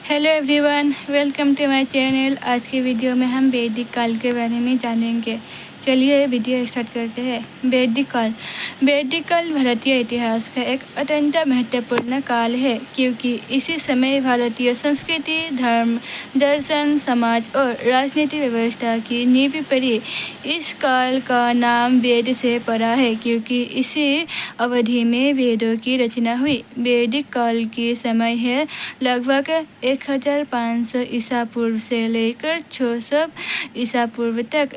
Hello everyone, welcome to my channel. आज की video में हम वैदिक काल के बारे में जानेंगे। चलिए वीडियो स्टार्ट करते हैं। वैदिक काल भारतीय इतिहास का एक अत्यंत महत्वपूर्ण काल है, क्योंकि इसी समय भारतीय संस्कृति, धर्म, दर्शन, समाज और राजनीतिक व्यवस्था की नींव पड़ी। इस काल का नाम वेद से पड़ा है, क्योंकि इसी अवधि में वेदों की रचना हुई। वैदिक काल की समय है लगभग 1500 ईसा पूर्व से लेकर 600 ईसा पूर्व तक।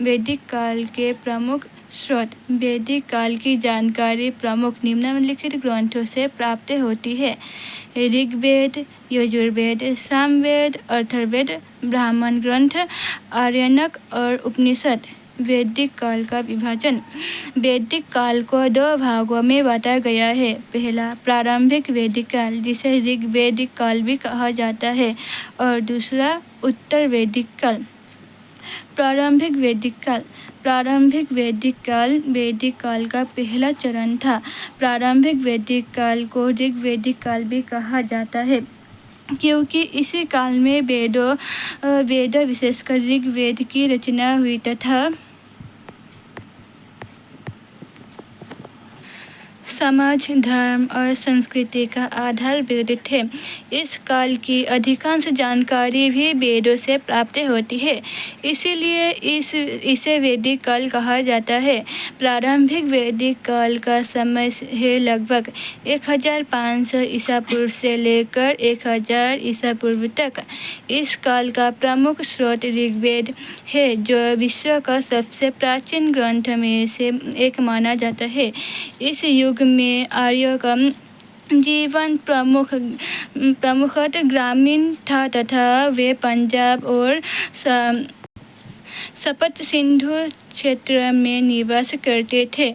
वैदिक काल के प्रमुख स्रोत। वैदिक काल की जानकारी प्रमुख निम्नलिखित ग्रंथों से प्राप्त होती है: ऋग्वेद, यजुर्वेद, सामवेद, अथर्ववेद, ब्राह्मण ग्रंथ, आर्यनक और उपनिषद। वैदिक काल का विभाजन। वैदिक काल को दो भागों में बांटा गया है। पहला, प्रारंभिक वैदिक काल, जिसे ऋग्वैदिक काल भी कहा जाता है, और दूसरा, उत्तर वैदिक काल। प्रारंभिक वैदिक काल। प्रारंभिक वैदिक काल का पहला चरण था। प्रारंभिक वैदिक काल को ऋग्वैदिक काल भी कहा जाता है, क्योंकि इसी काल में वेद विशेषकर ऋग्वेद की रचना हुई तथा समाज, धर्म और संस्कृति का आधार वेद थे। इस काल की अधिकांश जानकारी भी वेदों से प्राप्त होती है, इसीलिए इसे वैदिक काल कहा जाता है। प्रारंभिक वैदिक काल का समय है लगभग 1500 ईसा पूर्व से लेकर 1000 ईसा पूर्व तक। इस काल का प्रमुख स्रोत ऋग्वेद है, जो विश्व का सबसे प्राचीन ग्रंथ में से एक माना जाता है। इस युग में आर्यों का जीवन प्रमुखतः ग्रामीण था तथा वे पंजाब और सप्त सिंधु क्षेत्र में निवास करते थे।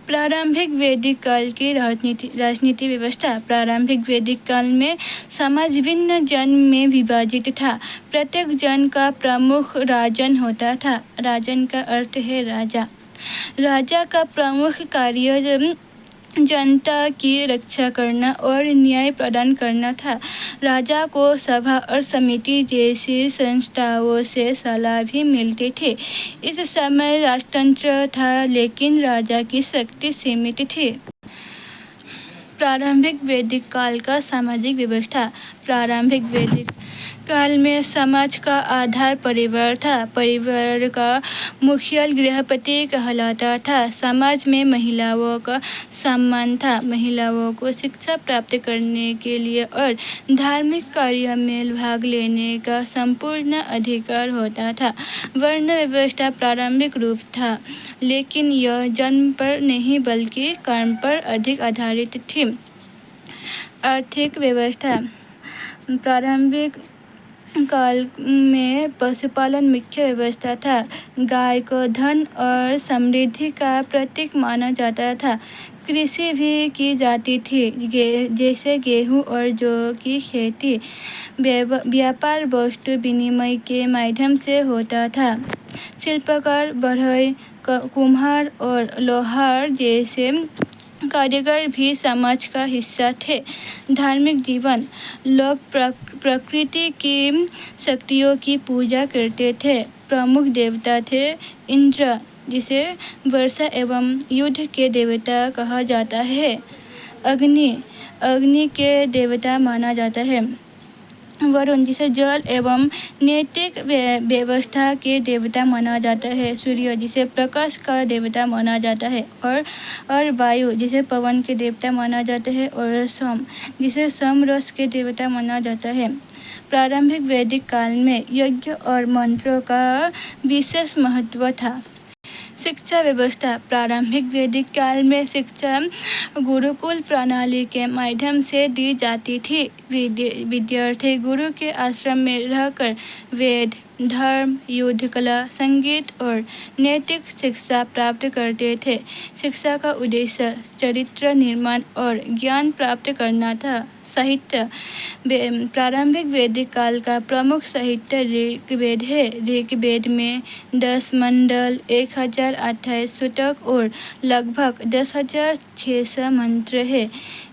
प्रारंभिक वैदिक काल की राजनीति व्यवस्था। प्रारंभिक वैदिक काल में समाज भिन्न जन में विभाजित था। प्रत्येक जन का प्रमुख राजन होता था। राजन का अर्थ है राजा। राजा का प्रमुख कार्य जनता की रक्षा करना और न्याय प्रदान करना था। राजा को सभा और समिति जैसी संस्थाओं से सलाह भी मिलती थी। इस समय राजतंत्र था, लेकिन राजा की शक्ति सीमित थी। प्रारंभिक वैदिक काल का सामाजिक व्यवस्था। प्रारंभिक वैदिक काल में समाज का आधार परिवार था। परिवार का मुखिया गृहपति कहलाता था। समाज में महिलाओं का सम्मान था। महिलाओं को शिक्षा प्राप्त करने के लिए और धार्मिक कार्यों में भाग लेने का संपूर्ण अधिकार होता था। वर्ण व्यवस्था प्रारंभिक रूप था, लेकिन यह जन्म पर नहीं बल्कि कर्म पर अधिक आधारित थी। आर्थिक व्यवस्था। प्रारंभिक काल में पशुपालन मुख्य व्यवस्था था। गाय को धन और समृद्धि का प्रतीक माना जाता था। कृषि भी की जाती थी, जैसे गेहूं और जौ की खेती। व्यापार वस्तु विनिमय के माध्यम से होता था। शिल्पकार, बढ़ई, कुम्हार और लोहार जैसे कारीगर भी समाज का हिस्सा थे। धार्मिक जीवन। लोग प्रकृति की शक्तियों की पूजा करते थे। प्रमुख देवता थे इंद्र, जिसे वर्षा एवं युद्ध के देवता कहा जाता है। अग्नि के देवता माना जाता है। वरुण, जिसे जल एवं नैतिक व्यवस्था के देवता माना जाता है। सूर्य, जिसे प्रकाश का देवता माना जाता है। और वायु, जिसे पवन के देवता माना जाता है। और सोम, जिसे समरस के देवता माना जाता है। प्रारंभिक वैदिक काल में यज्ञ और मंत्रों का विशेष महत्व था। शिक्षा व्यवस्था। प्रारंभिक वैदिक काल में शिक्षा गुरुकुल प्रणाली के माध्यम से दी जाती थी। विद्यार्थी गुरु के आश्रम में रहकर वेद, धर्म, युद्ध कला, संगीत और नैतिक शिक्षा प्राप्त करते थे। शिक्षा का उद्देश्य चरित्र निर्माण और ज्ञान प्राप्त करना था। साहित्य प्रारंभिक वैदिक काल का प्रमुख साहित्य ऋग्वेद है। ऋग्वेद में 10 मंडल, 1028 सूतक और लगभग 10,600 मंत्र है।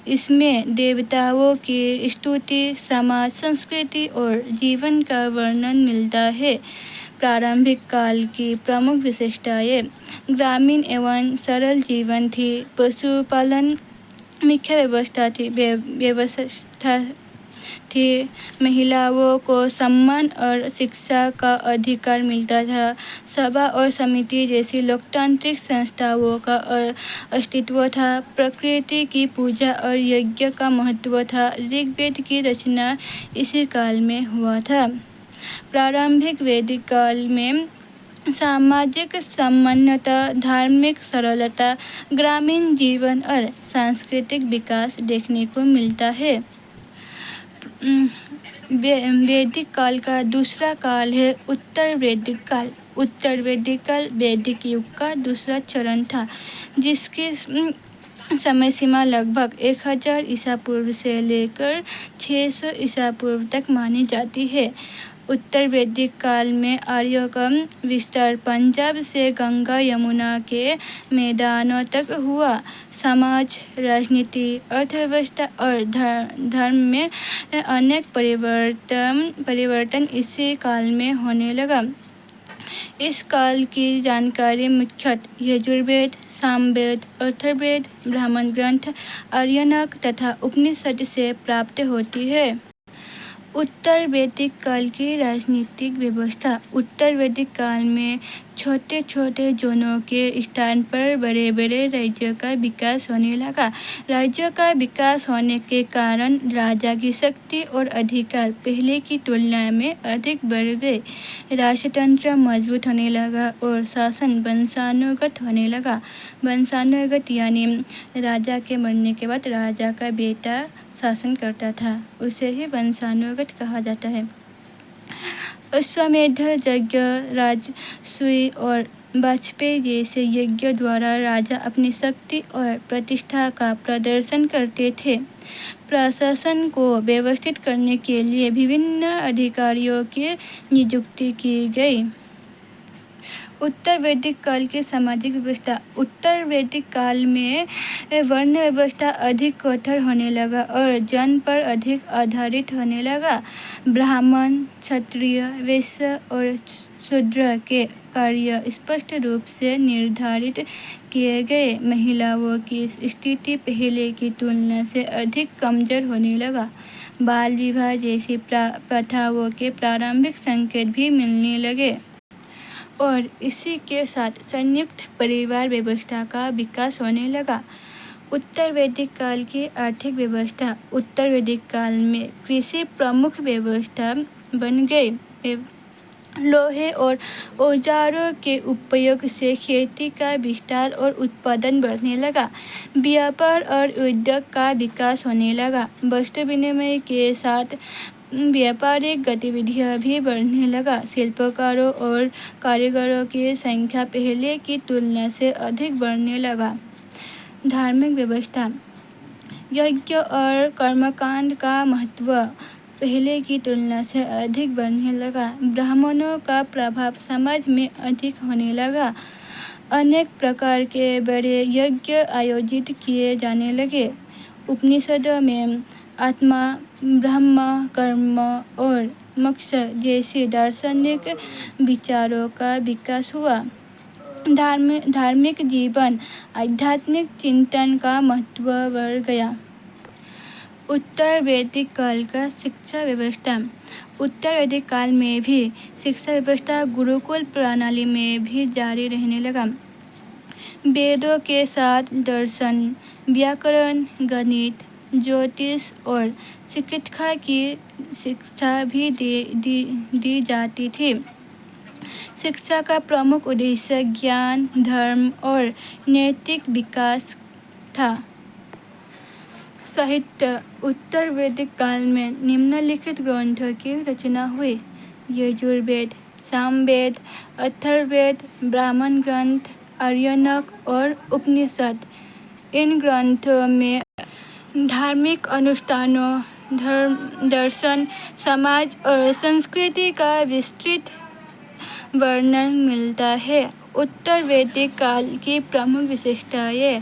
इसमें देवताओं की स्तुति, समाज, संस्कृति और जीवन का वर्णन मिलता है। प्रारंभिक काल की प्रमुख विशेषताएं: ग्रामीण एवं सरल जीवन थी, पशुपालन मुख्य व्यवस्था थी, महिलाओं को सम्मान और शिक्षा का अधिकार मिलता था, सभा और समिति जैसी लोकतांत्रिक संस्थाओं का अस्तित्व था, प्रकृति की पूजा और यज्ञ का महत्व था। ऋग्वेद की रचना इसी काल में हुआ था। प्रारंभिक वैदिक काल में सामाजिक समानता, धार्मिक सरलता, ग्रामीण जीवन और सांस्कृतिक विकास देखने को मिलता है। वैदिक काल का दूसरा काल है उत्तर वैदिक काल। उत्तर वैदिक काल वैदिक युग का दूसरा चरण था, जिसकी समय सीमा लगभग 1000 ईसा पूर्व से लेकर 600 ईसा पूर्व तक मानी जाती है। उत्तर वैदिक काल में आर्यों का विस्तार पंजाब से गंगा यमुना के मैदानों तक हुआ। समाज, राजनीति, अर्थव्यवस्था और धर्म में अनेक परिवर्तन इसी काल में होने लगा। इस काल की जानकारी मुख्यतः यजुर्वेद, सामवेद, अथर्ववेद, ब्राह्मण ग्रंथ, आर्यनक तथा उपनिषद से प्राप्त होती है। उत्तर वैदिक काल की राजनीतिक व्यवस्था। उत्तर वैदिक काल में छोटे छोटे जोनों के स्थान पर बड़े बड़े राज्यों का विकास होने लगा। राज्यों का विकास होने के कारण राजा की शक्ति और अधिकार पहले की तुलना में अधिक बढ़ गए। राजतंत्र मजबूत होने लगा और शासन वंशानुगत होने लगा। वंशानुगत यानी राजा के मरने के बाद राजा का बेटा शासन करता था, उसे ही वंशानुगत कहा जाता है। अश्वमेध यज्ञ, राजसूय और वाजपेयी जैसे यज्ञों द्वारा राजा अपनी शक्ति और प्रतिष्ठा का प्रदर्शन करते थे। प्रशासन को व्यवस्थित करने के लिए विभिन्न अधिकारियों की नियुक्ति की गई। उत्तर वैदिक काल की सामाजिक व्यवस्था। उत्तर वैदिक काल में वर्ण व्यवस्था अधिक कठोर होने लगा और जन पर अधिक आधारित होने लगा। ब्राह्मण, क्षत्रिय, वैश्य और शूद्र के कार्य स्पष्ट रूप से निर्धारित किए गए। महिलाओं की स्थिति पहले की तुलना से अधिक कमजोर होने लगा। बाल विवाह जैसी प्रथाओं के प्रारंभिक संकेत भी मिलने लगे और इसी के साथ संयुक्त परिवार व्यवस्था का विकास होने लगा। उत्तर वैदिक काल की आर्थिक व्यवस्था। उत्तर वैदिक काल में कृषि प्रमुख व्यवस्था बन गई। लोहे और औजारों के उपयोग से खेती का विस्तार और उत्पादन बढ़ने लगा। व्यापार और उद्योग का विकास होने लगा। वस्तु विनिमय के साथ व्यापारिक गतिविधियां भी बढ़ने लगा। शिल्पकारों और कारीगरों की संख्या पहले की तुलना से अधिक बढ़ने लगा। धार्मिक व्यवस्था। यज्ञ और कर्मकांड का महत्व पहले की तुलना से अधिक बढ़ने लगा। ब्राह्मणों का प्रभाव समाज में अधिक होने लगा। अनेक प्रकार के बड़े यज्ञ आयोजित किए जाने लगे। उपनिषदों में आत्मा, ब्रह्म, कर्म और मोक्ष जैसे दार्शनिक विचारों का विकास हुआ। धार्मिक जीवन, आध्यात्मिक चिंतन का महत्व बढ़ गया। उत्तर वैदिक काल का शिक्षा व्यवस्था। उत्तर वैदिक काल में भी शिक्षा व्यवस्था गुरुकुल प्रणाली में भी जारी रहने लगा। वेदों के साथ दर्शन, व्याकरण, गणित, ज्योतिष और चिकित्सा की शिक्षा भी दी जाती थी। शिक्षा का प्रमुख उद्देश्य ज्ञान, धर्म और नैतिक विकास था। साहित्य। उत्तर वैदिक काल में निम्नलिखित ग्रंथों की रचना हुई: यजुर्वेद, सामवेद, अथर्ववेद, ब्राह्मण ग्रंथ, आर्यनक और उपनिषद। इन ग्रंथों में धार्मिक अनुष्ठानों, दर्शन, समाज और संस्कृति का विस्तृत वर्णन मिलता है। उत्तर वैदिक काल की प्रमुख विशेषताएं: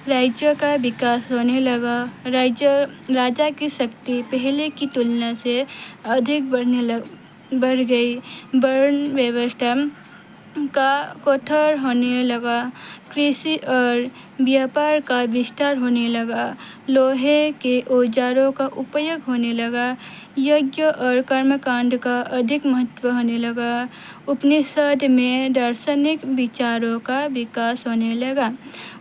राज्य का विकास होने लगा। राजा की शक्ति पहले की तुलना से अधिक बढ़ गई। वर्ण व्यवस्था का कठोर होने लगा। कृषि और व्यापार का विस्तार होने लगा। लोहे के औजारों का उपयोग होने लगा। यज्ञ और कर्मकांड का अधिक महत्व होने लगा। उपनिषद में दार्शनिक विचारों का विकास होने लगा।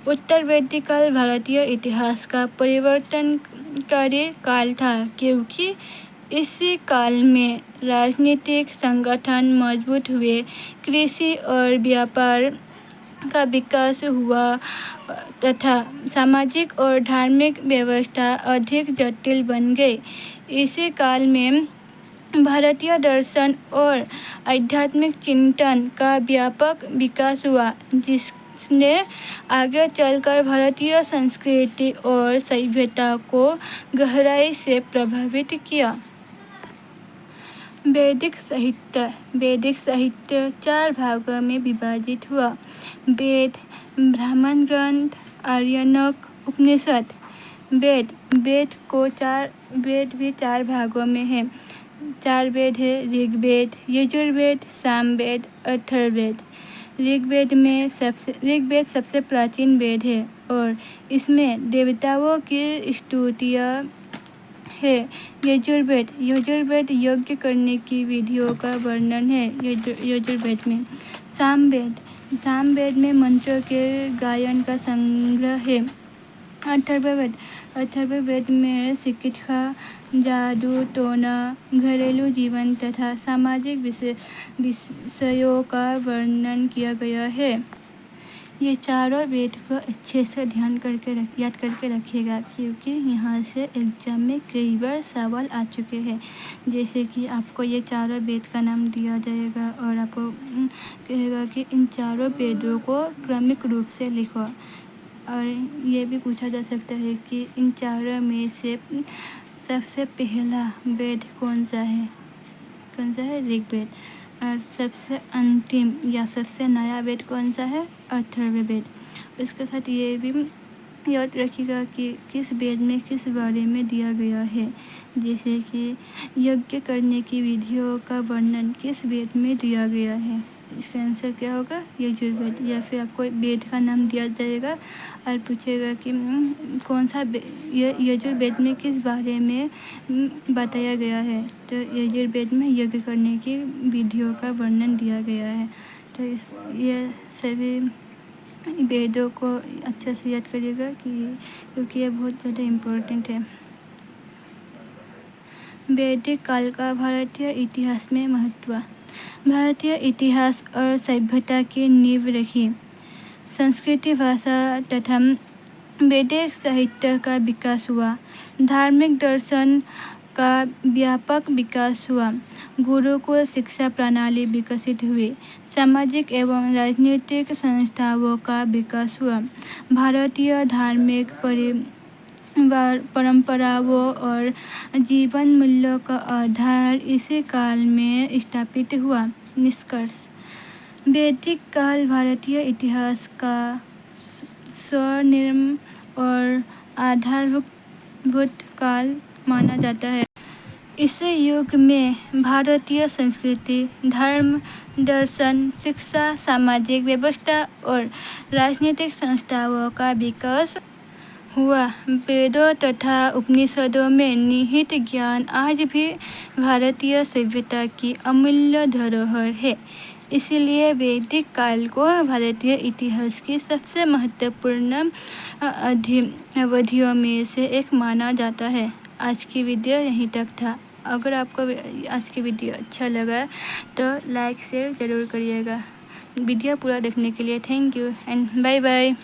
उत्तर वैदिक काल भारतीय इतिहास का परिवर्तनकारी काल था, क्योंकि इसी काल में राजनीतिक संगठन मजबूत हुए, कृषि और व्यापार का विकास हुआ तथा सामाजिक और धार्मिक व्यवस्था अधिक जटिल बन गई। इसी काल में भारतीय दर्शन और आध्यात्मिक चिंतन का व्यापक विकास हुआ, जिसने आगे चलकर भारतीय संस्कृति और सभ्यता को गहराई से प्रभावित किया। वैदिक साहित्य 4 भागों में विभाजित हुआ: वेद, ब्राह्मण ग्रंथ, आर्यायक, उपनिषद। वेद भी 4 भागों में है। 4 वेद है: ऋग्वेद, यजुर्वेद, सामवेद, अथर्ववेद। ऋग्वेद सबसे प्राचीन वेद है और इसमें देवताओं की स्तुतियाँ है। यजुर्वेद यज्ञ करने की विधियों का वर्णन है। यजुर्वेद में सामवेद में मंत्रों के गायन का संग्रह है। अथर्ववेद में चिकित्सा, जादू टोना, घरेलू जीवन तथा सामाजिक विषयों का वर्णन किया गया है। ये चारों वेद को अच्छे से याद करके रखिएगा, क्योंकि यहाँ से एग्जाम में कई बार सवाल आ चुके हैं। जैसे कि आपको ये चारों वेद का नाम दिया जाएगा और आपको कहेगा कि इन चारों वेदों को क्रमिक रूप से लिखो। और ये भी पूछा जा सकता है कि इन चारों में से सबसे पहला वेद कौन सा है? ऋग्वेद। और सबसे अंतिम या सबसे नया वेद कौन सा है? अथर्ववेद। इसके साथ ये भी याद रखिएगा कि किस वेद में किस बारे में दिया गया है। जैसे कि यज्ञ करने की विधियों का वर्णन किस वेद में दिया गया है। इसका आंसर क्या होगा? यजुर्वेद। या फिर आपको वेद का नाम दिया जाएगा और पूछेगा कि कौन सा यजुर्वेद में किस बारे में बताया गया है, तो यजुर्वेद में यज्ञ करने की विधियों का वर्णन दिया गया है। तो ये सभी वेदों को अच्छे से याद करिएगा क्योंकि ये बहुत ज़्यादा इम्पोर्टेंट है। वैदिक काल का भारतीय इतिहास में महत्व। भारतीय इतिहास और सभ्यता की नींव रखी। संस्कृति, भाषा तथा वैदिक साहित्य का विकास हुआ। धार्मिक दर्शन का व्यापक विकास हुआ। गुरुकुल शिक्षा प्रणाली विकसित हुई। सामाजिक एवं राजनीतिक संस्थाओं का विकास हुआ। भारतीय धार्मिक परंपराओं और जीवन मूल्यों का आधार इसी काल में स्थापित हुआ। निष्कर्ष: वैदिक काल भारतीय इतिहास का स्वर्णिम और आधारभूत काल माना जाता है। इस युग में भारतीय संस्कृति, धर्म, दर्शन, शिक्षा, सामाजिक व्यवस्था और राजनीतिक संस्थाओं का विकास हुआ। वेदों तथा उपनिषदों में निहित ज्ञान आज भी भारतीय सभ्यता की अमूल्य धरोहर है। इसलिए वैदिक काल को भारतीय इतिहास की सबसे महत्वपूर्ण अवधियों में से एक माना जाता है। आज की वीडियो यहीं तक था। अगर आपको आज की वीडियो अच्छा लगा तो लाइक शेयर ज़रूर करिएगा। वीडियो पूरा देखने के लिए thank you and bye bye.